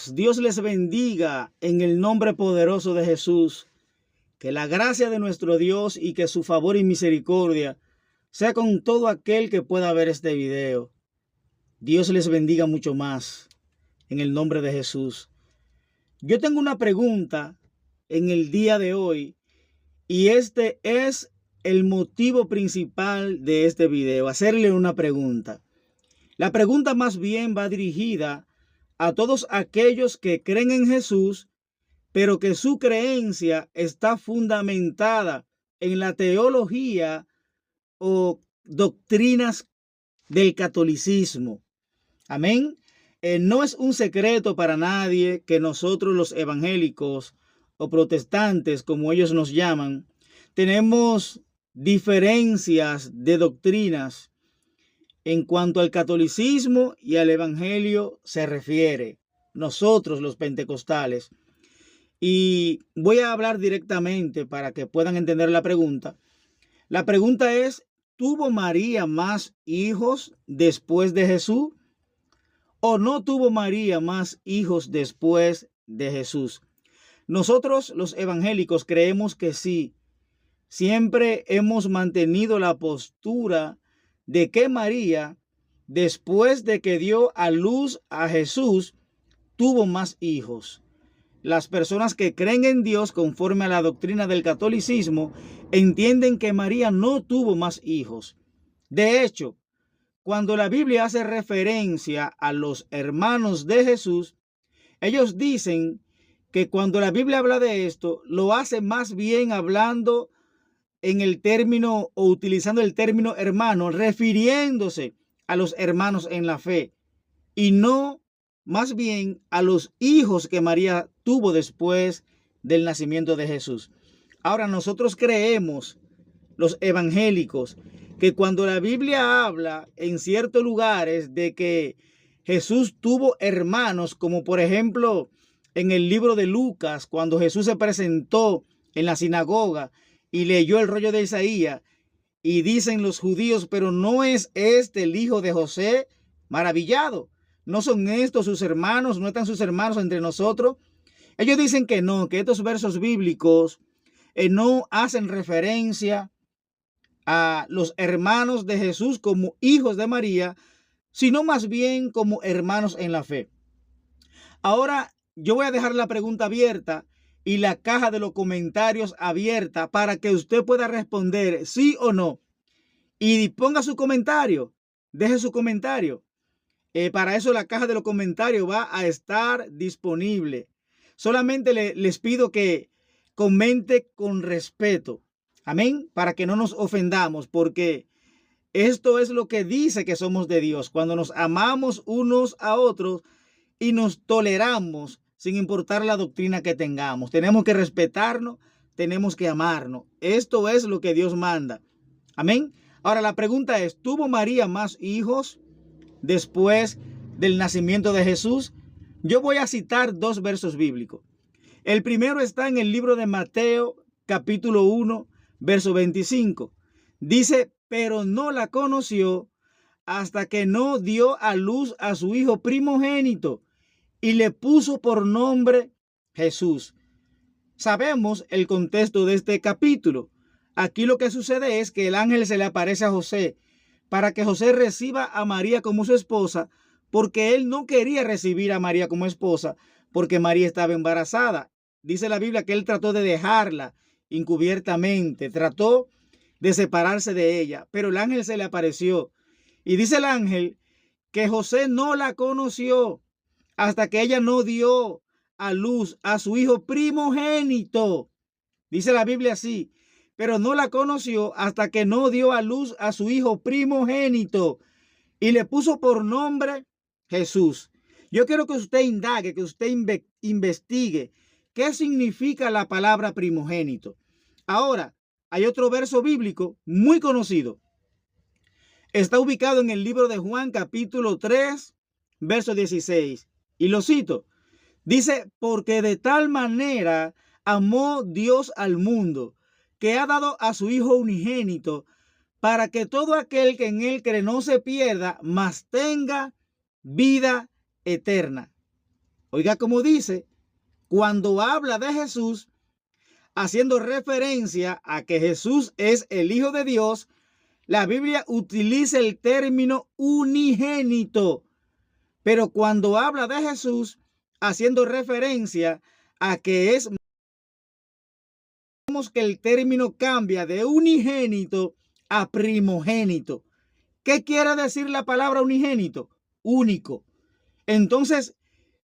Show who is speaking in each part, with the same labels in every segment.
Speaker 1: hermanos, Dios les bendiga en el nombre poderoso de Jesús. Que la gracia de nuestro Dios y que su favor y misericordia sea con todo aquel que pueda ver este video. Dios les bendiga mucho más en el nombre de Jesús. Yo tengo una pregunta en el día de hoy y este es el motivo principal de este video, hacerle una pregunta. La pregunta más bien va dirigida a todos aquellos que creen en Jesús, pero que su creencia está fundamentada en la teología o doctrinas del catolicismo. Amén. No es un secreto para nadie que nosotros los evangélicos o protestantes, como ellos nos llaman, tenemos diferencias de doctrinas en cuanto al catolicismo y al evangelio se refiere, nosotros los pentecostales. Y voy a hablar directamente para que puedan entender la pregunta. La pregunta es, ¿tuvo María más hijos después de Jesús? ¿O no tuvo María más hijos después de Jesús? Nosotros los evangélicos creemos que sí. Siempre hemos mantenido la postura de que María, después de que dio a luz a Jesús, tuvo más hijos. Las personas que creen en Dios conforme a la doctrina del catolicismo entienden que María no tuvo más hijos. De hecho, cuando la Biblia hace referencia a los hermanos de Jesús, ellos dicen que cuando la Biblia habla de esto, lo hace más bien hablando en el término o utilizando el término hermano, refiriéndose a los hermanos en la fe y no más bien a los hijos que María tuvo después del nacimiento de Jesús. Ahora nosotros creemos, los evangélicos, que cuando la Biblia habla en ciertos lugares de que Jesús tuvo hermanos, como por ejemplo en el libro de Lucas, cuando Jesús se presentó en la sinagoga y leyó el rollo de Isaías, y dicen los judíos, pero ¿no es este el hijo de José? Maravillado. ¿No son estos sus hermanos? ¿No están sus hermanos entre nosotros? Ellos dicen que no, que estos versos bíblicos no hacen referencia a los hermanos de Jesús como hijos de María, sino más bien como hermanos en la fe. Ahora yo voy a dejar la pregunta abierta y la caja de los comentarios abierta para que usted pueda responder sí o no. Y ponga su comentario, deje su comentario. Para eso la caja de los comentarios va a estar disponible. Solamente les pido que comente con respeto. Amén. Para que no nos ofendamos, porque esto es lo que dice que somos de Dios. Cuando nos amamos unos a otros y nos toleramos sin importar la doctrina que tengamos. Tenemos que respetarnos, tenemos que amarnos. Esto es lo que Dios manda. Amén. Ahora la pregunta es, ¿tuvo María más hijos después del nacimiento de Jesús? Yo voy a citar dos versos bíblicos. El primero está en el libro de Mateo, capítulo 1, verso 25. Dice, pero no la conoció hasta que no dio a luz a su hijo primogénito y le puso por nombre Jesús. Sabemos el contexto de este capítulo. Aquí lo que sucede es que el ángel se le aparece a José para que José reciba a María como su esposa, porque él no quería recibir a María como esposa, porque María estaba embarazada. Dice la Biblia que él trató de dejarla encubiertamente, trató de separarse de ella, pero el ángel se le apareció. Y dice el ángel que José no la conoció hasta que ella no dio a luz a su hijo primogénito. Dice la Biblia así, pero no la conoció hasta que no dio a luz a su hijo primogénito y le puso por nombre Jesús. Yo quiero que usted indague, que usted investigue qué significa la palabra primogénito. Ahora, hay otro verso bíblico muy conocido. Está ubicado en el libro de Juan, capítulo 3, verso 16. Y lo cito. Dice, porque de tal manera amó Dios al mundo, que ha dado a su Hijo unigénito, para que todo aquel que en él cree no se pierda, mas tenga vida eterna. Oiga cómo dice, cuando habla de Jesús, haciendo referencia a que Jesús es el Hijo de Dios, la Biblia utiliza el término unigénito. Pero cuando habla de Jesús, haciendo referencia a que vemos que el término cambia de unigénito a primogénito. ¿Qué quiere decir la palabra unigénito? Único. Entonces,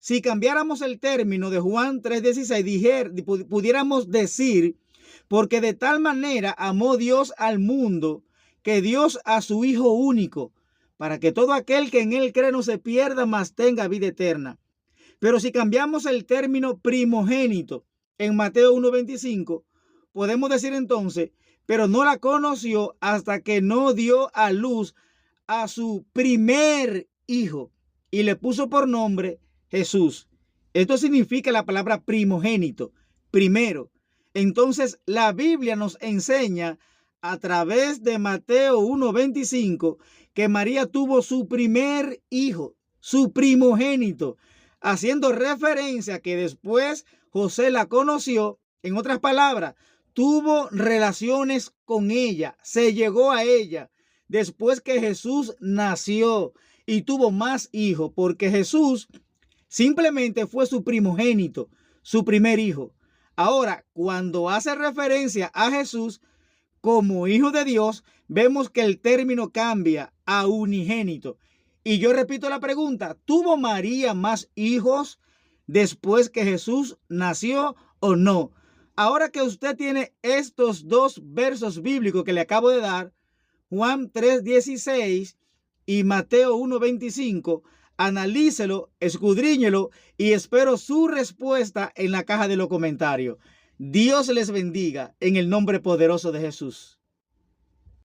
Speaker 1: si cambiáramos el término de Juan 3:16, pudiéramos decir, porque de tal manera amó Dios al mundo, que Dios a su Hijo único, para que todo aquel que en él cree no se pierda, mas tenga vida eterna. Pero si cambiamos el término primogénito en Mateo 1:25, podemos decir entonces, pero no la conoció hasta que no dio a luz a su primer hijo y le puso por nombre Jesús. Esto significa la palabra primogénito, primero. Entonces la Biblia nos enseña a través de Mateo 1:25 que María tuvo su primer hijo, su primogénito, haciendo referencia a que después José la conoció. En otras palabras, tuvo relaciones con ella, se llegó a ella después que Jesús nació y tuvo más hijos, porque Jesús simplemente fue su primogénito, su primer hijo. Ahora, cuando hace referencia a Jesús como Hijo de Dios, vemos que el término cambia a unigénito. Y yo repito la pregunta, ¿tuvo María más hijos después que Jesús nació o no? Ahora que usted tiene estos dos versos bíblicos que le acabo de dar, Juan 3:16 y Mateo 1:25, analícelo, escudriñelo y espero su respuesta en la caja de los comentarios. Dios les bendiga en el nombre poderoso de Jesús.